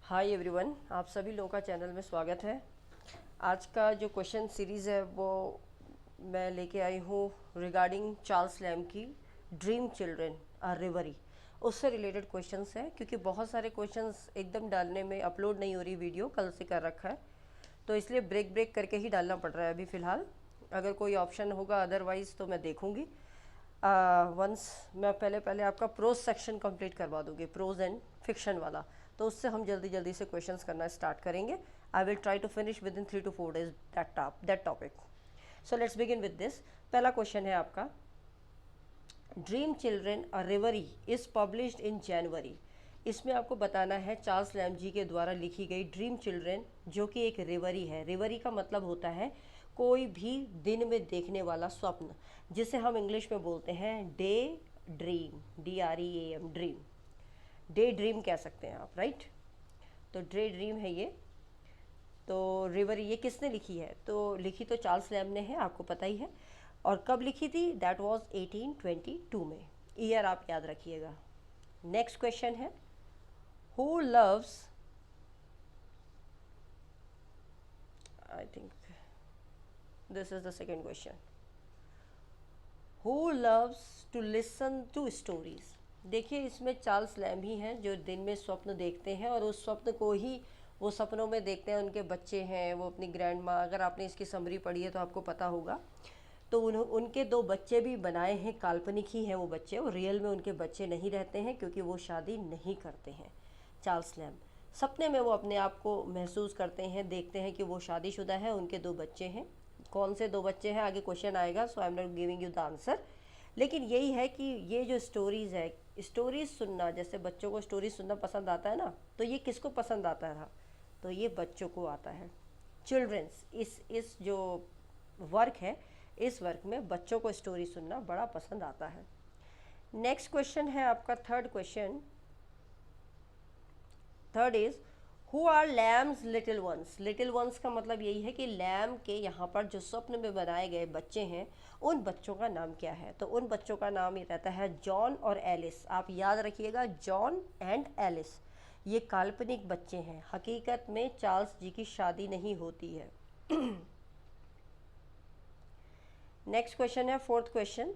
Hi everyone, आप सभी लोगों का चैनल में स्वागत है। आज का जो क्वेश्चन सीरीज़ है वो मैं लेके आई हूँ रिगार्डिंग चार्ल्स लैम की ड्रीम चिल्ड्रन अ रिवरी। उससे रिलेटेड क्वेश्चंस हैं क्योंकि बहुत सारे क्वेश्चंस एकदम डालने में अपलोड नहीं हो रही, वीडियो कल से कर रखा है तो इसलिए ब्रेक ब्रेक करके ही डालना पड़ रहा है अभी फ़िलहाल। अगर कोई ऑप्शन होगा अदरवाइज़ तो मैं देखूँगी। वंस मैं पहले पहले आपका प्रोज सेक्शन कंप्लीट करवा दूंगी, प्रोज एंड फिक्शन वाला, तो उससे हम जल्दी जल्दी से क्वेश्चंस करना स्टार्ट करेंगे। I will try to finish within 3 to 4 days that topic. So let's begin with this. पहला क्वेश्चन है आपका, dream children a reverie is published in January. इसमें आपको बताना है चार्ल्स लैम जी के द्वारा लिखी गई ड्रीम चिल्ड्रन, जो कि एक रिवरी है। रिवरी का मतलब होता है कोई भी दिन में देखने वाला स्वप्न, जिसे हम इंग्लिश में बोलते हैं day dream, DREAM, dream. Day dream कह सकते हैं आप, राइट। तो डे ड्रीम है ये। तो रिवर ये किसने लिखी है? तो लिखी तो चार्ल्स लैम ने है, आपको पता ही है। और कब लिखी थी? दैट वाज 1822 में। ईयर आप याद रखिएगा। नेक्स्ट क्वेश्चन है, who loves, I think this is the second question, who loves to listen to stories. देखिए इसमें चार्ल्स लैम ही हैं जो दिन में स्वप्न देखते हैं और उस स्वप्न को ही वो सपनों में देखते हैं। उनके बच्चे हैं, वो अपनी ग्रैंड माँ, अगर आपने इसकी समरी पढ़ी है तो आपको पता होगा। तो उनके दो बच्चे भी बनाए हैं, काल्पनिक ही हैं वो बच्चे, और रियल में उनके बच्चे नहीं रहते हैं क्योंकि वो शादी नहीं करते हैं। चार्ल्स लैम सपने में वो अपने आप को महसूस करते हैं, देखते हैं कि वो शादीशुदा है, उनके दो बच्चे हैं। कौन से दो बच्चे हैं आगे क्वेश्चन आएगा, so I am not giving you the answer. लेकिन यही है कि ये जो स्टोरीज़ है, स्टोरीज सुनना, जैसे बच्चों को स्टोरीज सुनना पसंद आता है ना, तो ये किसको पसंद आता था? तो ये बच्चों को आता है। चिल्ड्रंस, इस जो वर्क है, इस वर्क में बच्चों को स्टोरी सुनना बड़ा पसंद आता है। नेक्स्ट क्वेश्चन है आपका third question. Third is, who are lambs little ones. Little ones का मतलब यही है कि लैम के यहाँ पर जो स्वप्न में बनाए गए बच्चे हैं, उन बच्चों का नाम क्या है? तो उन बच्चों का नाम ये रहता है जॉन और एलिस। आप याद रखिएगा, जॉन एंड एलिस। ये काल्पनिक बच्चे हैं, हकीकत में चार्ल्स जी की शादी नहीं होती है। नेक्स्ट क्वेश्चन है फोर्थ क्वेश्चन।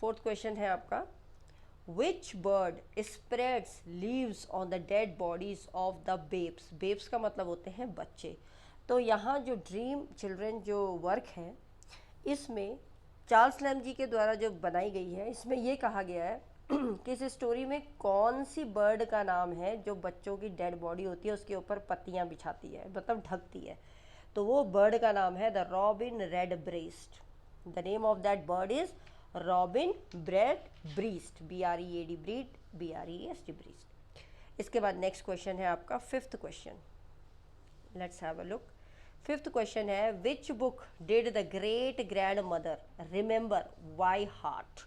फोर्थ क्वेश्चन है आपका, which bird spreads leaves on the dead bodies of the babes. Babes का मतलब होते हैं बच्चे। तो यहाँ जो ड्रीम चिल्ड्रन जो वर्क है, इसमें चार्ल्स लैम जी के द्वारा जो बनाई गई है, इसमें ये कहा गया है कि इस स्टोरी में कौन सी बर्ड का नाम है जो बच्चों की डेड बॉडी होती है उसके ऊपर पत्तियाँ बिछाती है, मतलब ढकती है। तो वो बर्ड का नाम है the robin red breast. The name of that bird is robin bread breast, BREAD, breed, BREST, breast. इसके बाद नेक्स्ट क्वेश्चन है आपका fifth question. Let's have a look. Fifth question है, which book did the great grand mother remember by heart.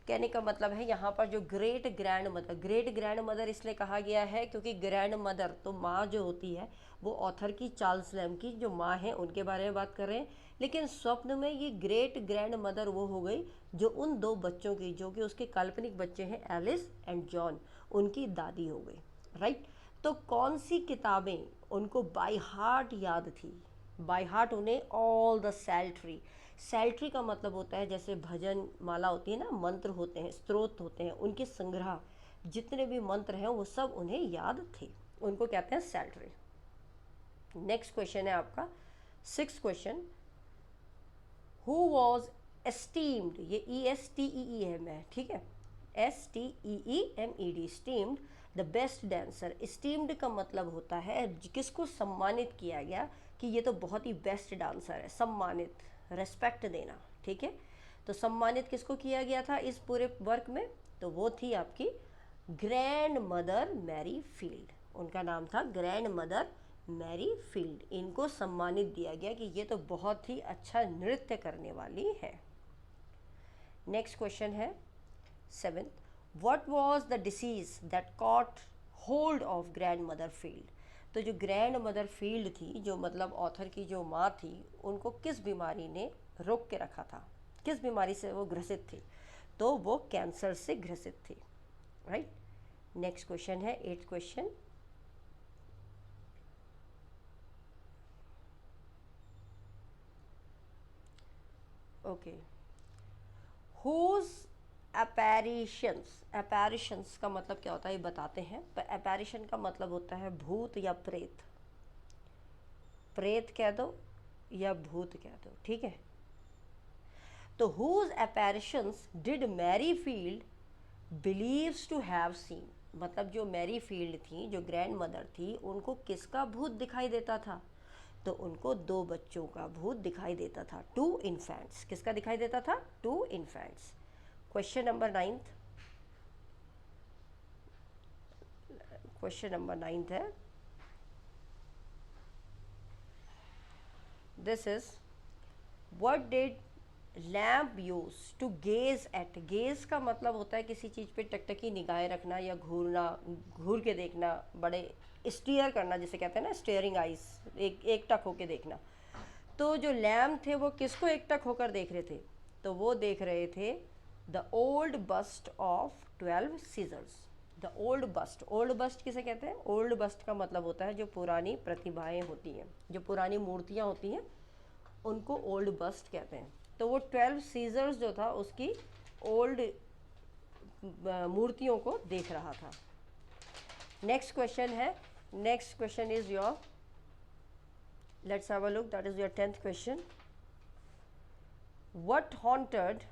कहने का मतलब है यहाँ पर जो ग्रेट ग्रैंड मदर इसलिए कहा गया है क्योंकि ग्रैंड मदर तो माँ जो होती है, वो ऑथर की, चार्ल्स लैम की जो माँ है उनके बारे में बात कर रहे हैं। लेकिन स्वप्न में ये ग्रेट ग्रैंड मदर वो हो गई जो उन दो बच्चों की, जो कि उसके काल्पनिक बच्चे हैं एलिस एंड जॉन, उनकी दादी हो गई, राइट। तो कौन सी किताबें उनको बाय हार्ट याद थी? बाय हार्ट उन्हें ऑल द सैल्ट्री। सैल्ट्री का मतलब होता है जैसे भजन माला होती है ना, मंत्र होते हैं, स्तोत्र होते हैं, उनके संग्रह, जितने भी मंत्र हैं वो सब उन्हें याद थे, उनको कहते हैं सैल्ट्री। नेक्स्ट क्वेश्चन है आपका six question, who was esteemed, ये ESTEE है मैं, ठीक है, STEEMED, steamed the best dancer. Steamed का मतलब होता है किसको सम्मानित किया गया, कि ये तो बहुत ही बेस्ट डांसर है, सम्मानित, रेस्पेक्ट देना, ठीक है। तो सम्मानित किसको किया गया था इस पूरे वर्क में? तो वो थी आपकी ग्रैंड मदर मैरी फील्ड। उनका नाम था ग्रैंड मदर मैरी फील्ड। इनको सम्मानित दिया गया कि ये तो बहुत ही अच्छा नृत्य करने वाली है। नेक्स्ट क्वेश्चन है seventh, what was the disease that cot hold of grand mother field. तो जो ग्रैंड मदर फील्ड थी, जो मतलब ऑथर की जो माँ थी, उनको किस बीमारी ने रोक के रखा था, किस बीमारी से वो ग्रसित थी? तो वो कैंसर से ग्रसित थी, राइट। नेक्स्ट क्वेश्चन है eighth question, okay, whose apparitions का मतलब क्या होता है ये बताते हैं। पर apparition का मतलब होता है भूत या प्रेत, प्रेत कह दो या भूत कह दो, ठीक है। तो whose apparitions did Merryfield believes to have seen, मतलब जो मैरीफील्ड थी, जो ग्रैंड मदर थी, उनको किसका भूत दिखाई देता था? तो उनको 2 बच्चों का भूत दिखाई देता था, 2 इन्फेंट्स। किसका दिखाई देता था? 2 infants. Question number 9th, question number 9th है, this is what did lamp use to gaze at. Gaze का मतलब होता है किसी चीज़ पे टकटकी निगाहें रखना या घूरना, घूर के देखना, बड़े स्टीयर करना जिसे कहते हैं ना, स्टेयरिंग आइज, एक टक होके देखना। तो जो लैम्प थे वो किसको एक टक होकर देख रहे थे? तो वो देख रहे थे the old bust of 12 Caesars. The old bust, old bust किसे कहते हैं? ओल्ड बस्ट का मतलब होता है जो पुरानी प्रतिभाएं होती हैं, जो पुरानी मूर्तियाँ होती हैं, उनको ओल्ड बस्ट कहते हैं। तो वो 12 सीजर्स जो था उसकी ओल्ड मूर्तियों को देख रहा था। नेक्स्ट क्वेश्चन है, next question is your, let's have a look, that is your 10th question. What haunted,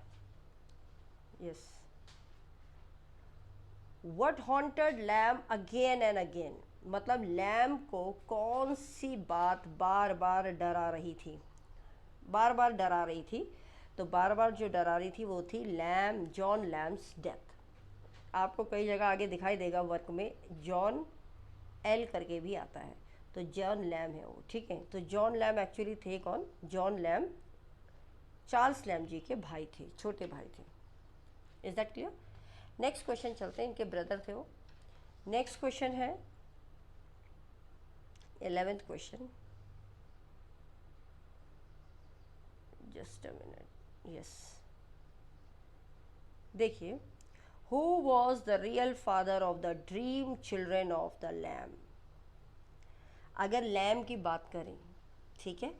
yes, what haunted lamp again and again, मतलब लैम्प को कौन सी बात बार बार डरा रही थी? बार बार डरा रही थी। तो बार बार जो डरा रही थी वो थी लैम्प, जॉन लैम्प्स डेथ। आपको कई जगह आगे दिखाई देगा वर्क में, जॉन एल करके भी आता है, तो जॉन लैम्प है वो, ठीक है। तो जॉन लैम्प एक्चुअली थे कौन? जॉन लैम्प चार्ल्स लैम्प जी के भाई थे, छोटे भाई थे। Is that clear? Next question चलते हैं, इनके ब्रदर थे वो। नेक्स्ट क्वेश्चन है 11th question, just a minute, yes, देखिए, who was the real father of the dream children of the lamp. अगर लैम्प की बात करें, ठीक है,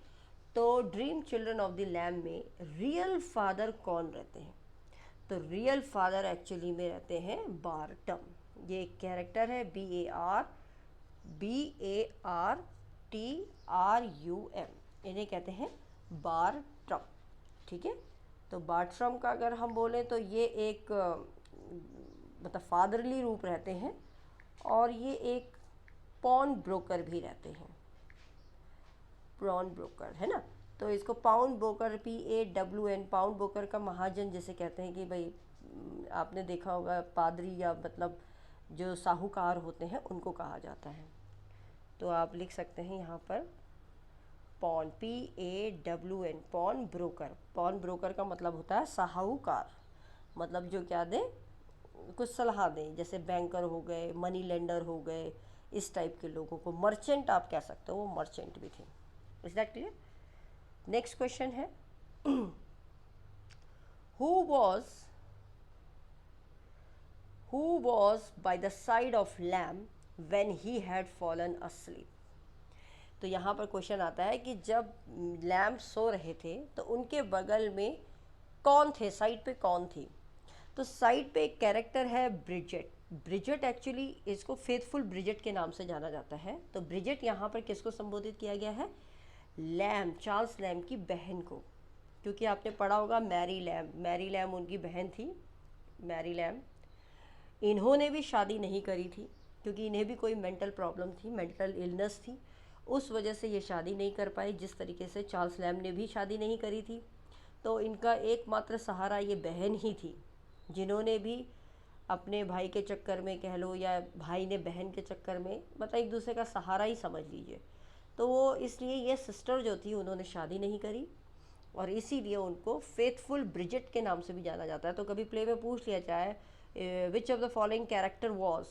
तो dream children of the lamp में रियल फादर कौन रहते हैं? तो रियल फादर एक्चुअली में रहते हैं बारटम। ये एक कैरेक्टर है, BARTRUM, इन्हें कहते हैं बारट्रम, ठीक है। तो बारट्रम का अगर हम बोलें तो ये एक मतलब फादरली रूप रहते हैं, और ये एक पॉन ब्रोकर भी रहते हैं, पॉन ब्रोकर, है ना। तो इसको pound broker, PAWN, pound broker का महाजन जैसे कहते हैं कि भाई, आपने देखा होगा पादरी या मतलब जो साहूकार होते हैं उनको कहा जाता है। तो आप लिख सकते हैं यहाँ पर pawn, PAWN, pawnbroker. Pawnbroker का मतलब होता है साहूकार, मतलब जो क्या दे, कुछ सलाह दें, जैसे बैंकर हो गए, मनी लेंडर हो गए, इस टाइप के लोगों को मर्चेंट आप कह सकते हो, वो मर्चेंट भी थे। Is that clear? Next question है, who was by the side of lamb when he had fallen asleep। तो यहाँ पर क्वेश्चन आता है कि जब लैम्प सो रहे थे तो उनके बगल में कौन थे, साइड पे कौन थी? तो साइड पे एक कैरेक्टर है ब्रिजेट। ब्रिजेट एक्चुअली इसको फेथफुल ब्रिजेट के नाम से जाना जाता है। तो ब्रिजेट यहाँ पर किसको संबोधित किया गया है? लैम्प, चार्ल्स लैम्प की बहन को, क्योंकि आपने पढ़ा होगा मैरी लैम्प, मैरी लैम्प उनकी बहन थी, मैरी लैम्प। इन्होंने भी शादी नहीं करी थी क्योंकि इन्हें भी कोई मेंटल प्रॉब्लम थी, मेंटल इलनेस थी, उस वजह से ये शादी नहीं कर पाई, जिस तरीके से चार्ल्स लैम्प ने भी शादी नहीं करी थी। तो इनका एकमात्र सहारा ये बहन ही थी, जिन्होंने भी अपने भाई के चक्कर में कह लो, या भाई ने बहन के चक्कर में, मतलब एक दूसरे का सहारा ही समझ लीजिए। तो वो इसलिए ये सिस्टर जो थी उन्होंने शादी नहीं करी, और इसीलिए उनको फेथफुल ब्रिजेट के नाम से भी जाना जाता है। तो कभी प्ले में पूछ लिया जाए which of the following character was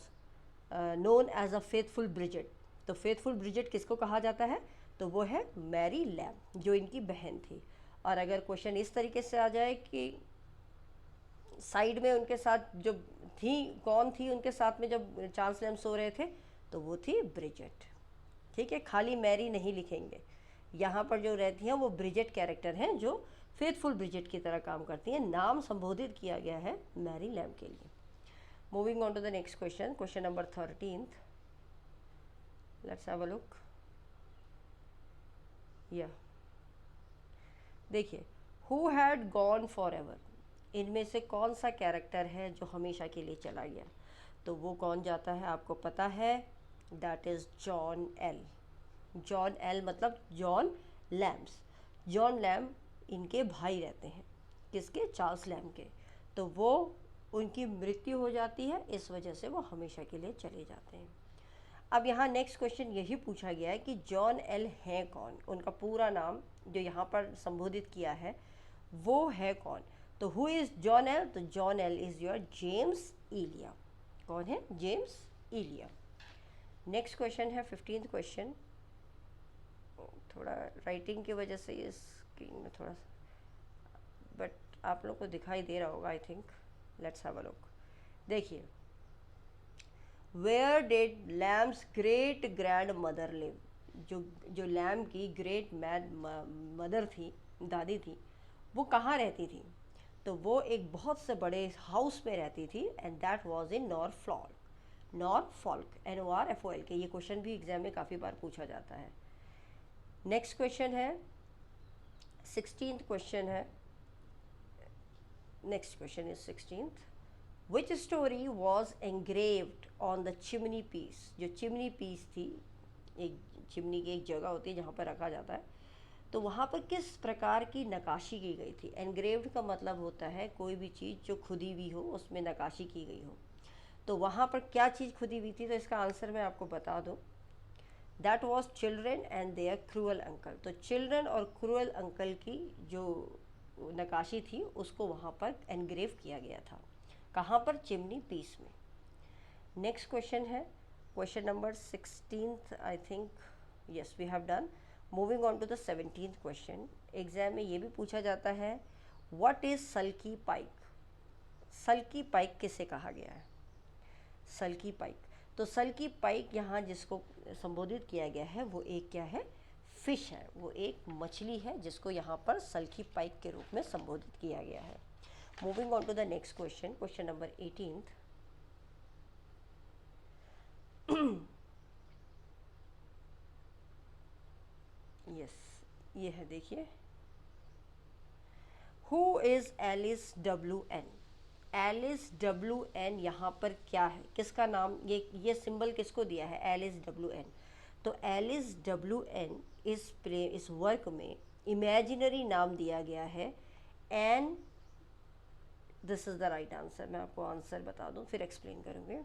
known as a faithful Bridget, तो फेथफुल ब्रिजेट किसको कहा जाता है? तो वो है मैरी लैम्प, जो इनकी बहन थी। और अगर क्वेश्चन इस तरीके से आ जाए कि साइड में उनके साथ जो थी, कौन थी उनके साथ में जब चार्ल्स लैम्प सो रहे थे, तो वो थी ब्रिजेट, ठीक है। खाली मैरी नहीं लिखेंगे, यहाँ पर जो रहती हैं वो ब्रिजेट कैरेक्टर हैं, जो फेथफुल ब्रिजिट की तरह काम करती हैं। नाम संबोधित किया गया है मैरी लैम्ब के लिए। Moving on to the next question, question number 13th, let's have a look. या देखिए, who had gone forever, इनमें से कौन सा कैरेक्टर है जो हमेशा के लिए चला गया? तो वो कौन जाता है आपको पता है, that is John L. John L मतलब जॉन लैम्ब्स। जॉन लैम्ब इनके भाई रहते हैं, किसके? चार्ल्स लैम्ब के। तो वो उनकी मृत्यु हो जाती है, इस वजह से वो हमेशा के लिए चले जाते हैं। अब यहाँ नेक्स्ट क्वेश्चन यही पूछा गया है कि जॉन एल हैं कौन, उनका पूरा नाम जो यहाँ पर संबोधित किया है वो है कौन? तो हु इज़ जॉन एल? तो John L is your James Elia. कौन है? जेम्स इलिया। नेक्स्ट क्वेश्चन है 15th क्वेश्चन। थोड़ा राइटिंग की वजह से ये स्क्रीन में थोड़ा सा, बट आप लोग को दिखाई दे रहा होगा I think. Let's have a look. देखिए, where did Lamb's great grand mother live? जो लैम्ब की ग्रेट मदर थी, दादी थी, वो कहाँ रहती थी? तो वो एक बहुत से बड़े हाउस में रहती थी, and that was in Norfolk. Norfolk, NORFOLK। ये क्वेश्चन भी एग्जाम में काफ़ी बार पूछा जाता है। नेक्स्ट क्वेश्चन है 16th क्वेश्चन है। Next question is 16th। Which story was engraved on the chimney piece? जो चिमनी पीस थी, एक चिमनी की एक जगह होती है जहाँ पर रखा जाता है, तो वहाँ पर किस प्रकार की नकाशी की गई थी? एनग्रेव्ड का मतलब होता है कोई भी चीज़ जो खुदी हुई हो, उसमें नकाशी की गई हो। तो वहाँ पर क्या चीज़ खुदी हुई थी? तो इसका आंसर मैं आपको बता दूँ, that was children and their cruel uncle. तो चिल्ड्रन और क्रूअल अंकल की जो नकाशी थी उसको वहाँ पर एनग्रेव किया गया था। कहाँ पर? चिमनी पीस में। नेक्स्ट क्वेश्चन है question number 16th I think. Yes, we have done. Moving on to the 17th क्वेश्चन। एग्जाम में ये भी पूछा जाता है, व्हाट इज सल्की पाइक? सल्की पाइक किसे कहा गया है? सल्की पाइक, तो सल्की पाइक यहाँ जिसको संबोधित किया गया है वो एक क्या है? फिश है, वो एक मछली है जिसको यहाँ पर सल्की पाइक के रूप में संबोधित किया गया है। Moving on to the next question, question number 18th। Yes, ये है, देखिए, who is Alice WN? Alice WN यहाँ पर क्या है, किसका नाम? ये सिंबल किसको दिया है? Alice WN। तो एलिस WN इस वर्क में इमेजिनरी नाम दिया गया है, Ann. This is the right answer. मैं आपको आंसर बता दूँ फिर एक्सप्लेन करूँगी।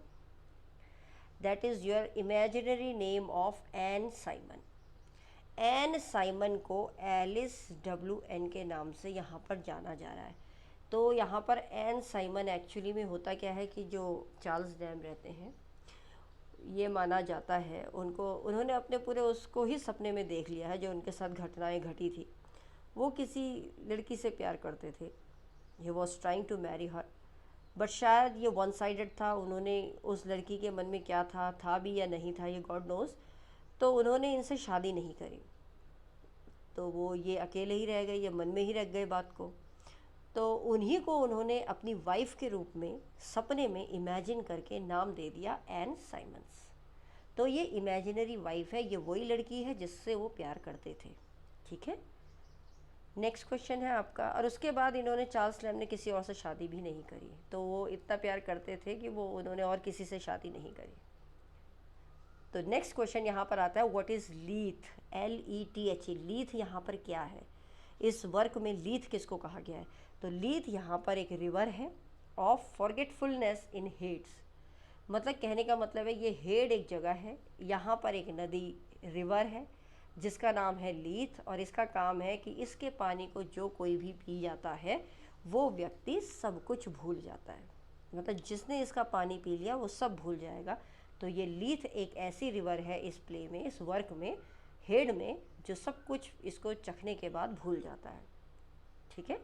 That is your imaginary name of Ann Simon. Ann Simon को एलिस WN के नाम से यहाँ पर जाना जा रहा है। तो यहाँ पर एन साइमन एक्चुअली में होता क्या है कि जो चार्ल्स लैम्ब रहते हैं, ये माना जाता है उन्होंने अपने पूरे उसको ही सपने में देख लिया है जो उनके साथ घटनाएं घटी थी। वो किसी लड़की से प्यार करते थे, he was trying to marry her, but शायद ये वन साइडेड था। उन्होंने उस लड़की के मन में क्या था भी या नहीं था, ये गॉड नोज। तो उन्होंने इनसे शादी नहीं करी, तो वो ये अकेले ही रह गए, ये मन में ही रख गए बात को। तो उन्हीं को उन्होंने अपनी वाइफ के रूप में सपने में इमेजिन करके नाम दे दिया एन साइमन्स। तो ये इमेजिनरी वाइफ है, ये वही लड़की है जिससे वो प्यार करते थे। ठीक है, नेक्स्ट क्वेश्चन है आपका। और उसके बाद इन्होंने, चार्ल्स लैम्ब ने किसी और से शादी भी नहीं करी। तो वो इतना प्यार करते थे कि उन्होंने और किसी से शादी नहीं करी। तो नेक्स्ट क्वेश्चन यहाँ पर आता है, व्हाट इज़ लीथ? LETH। लीथ यहाँ पर क्या है? इस वर्क में लीथ किसको कहा गया है? तो लीथ यहाँ पर एक रिवर है ऑफ फॉरगेटफुलनेस इन हेड्स। मतलब कहने का मतलब है ये हेड एक जगह है, यहाँ पर एक नदी रिवर है जिसका नाम है लीथ, और इसका काम है कि इसके पानी को जो कोई भी पी जाता है वो व्यक्ति सब कुछ भूल जाता है। मतलब जिसने इसका पानी पी लिया वो सब भूल जाएगा। तो ये लीथ एक ऐसी रिवर है इस प्ले में, इस वर्क में, हेड में, जो सब कुछ इसको चखने के बाद भूल जाता है। ठीक है,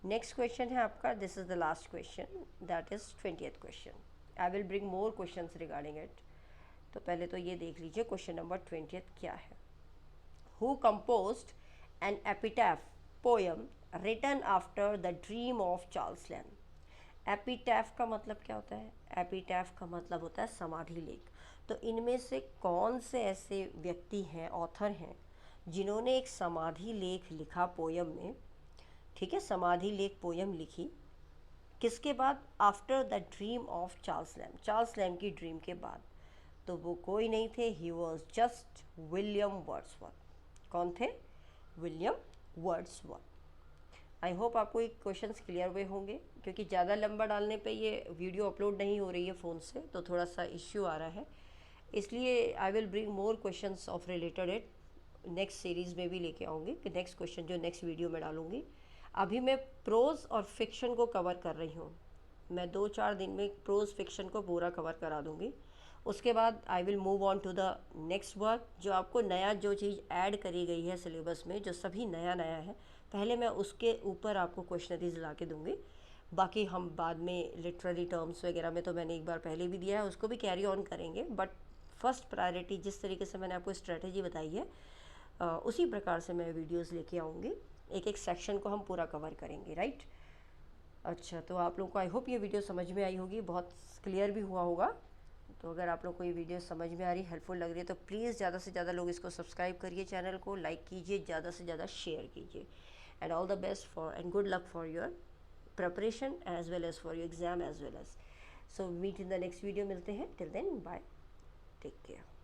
नेक्स्ट क्वेश्चन है आपका, this is the last question, that is 20th question. I will bring more question regarding it. तो पहले तो ये देख लीजिए क्वेश्चन नंबर 20th क्या है। Who composed an epitaph poem written after the dream of Charles Lamb. Epitaph का मतलब क्या होता है? एपिटैफ का मतलब होता है समाधि लेख। तो इनमें से कौन से ऐसे व्यक्ति हैं, ऑथर हैं, जिन्होंने एक समाधि लेख लिखा पोयम में, ठीक है, समाधि लेख पोयम लिखी, किसके बाद? After the dream of Charles lamb, Charles lamb की ड्रीम के बाद। तो वो कोई नहीं थे, he was just William Wordsworth. कौन थे? William Wordsworth. आई होप आपको ये क्वेश्चंस क्लियर हुए होंगे, क्योंकि ज़्यादा लंबा डालने पे ये वीडियो अपलोड नहीं हो रही है फ़ोन से, तो थोड़ा सा इश्यू आ रहा है, इसलिए I will bring more questions of related it next series में भी लेके आऊँगी, कि नेक्स्ट क्वेश्चन जो नेक्स्ट वीडियो में डालूँगी। अभी मैं प्रोज और फिक्शन को कवर कर रही हूँ, मैं 2-4 दिन में प्रोज फिक्शन को पूरा कवर करा दूँगी। उसके बाद I will move on to the next work, जो आपको नया जो चीज़ ऐड करी गई है सिलेबस में, जो सभी नया नया है, पहले मैं उसके ऊपर आपको क्वेश्चनरीज ला के दूँगी। बाकी हम बाद में लिटरेरी टर्म्स वगैरह में तो मैंने एक बार पहले भी दिया है, उसको भी कैरी ऑन करेंगे, बट फर्स्ट प्रायोरिटी जिस तरीके से मैंने आपको स्ट्रेटजी बताई है, उसी प्रकार से मैं वीडियोस लेके आऊँगी, एक एक सेक्शन को हम पूरा कवर करेंगे, राइट। अच्छा, तो आप लोगों को आई होप ये वीडियो समझ में आई होगी, बहुत क्लियर भी हुआ होगा। तो अगर आप लोग को ये वीडियो समझ में आ रही, हेल्पफुल लग रही है, तो प्लीज़ ज़्यादा से ज़्यादा लोग इसको सब्सक्राइब करिए, चैनल को लाइक कीजिए, ज़्यादा से ज़्यादा शेयर कीजिए। And all the best for and good luck for your preparation as well as for your exam as well as. So meet in the next video, मिलते हैं, till then bye, take care.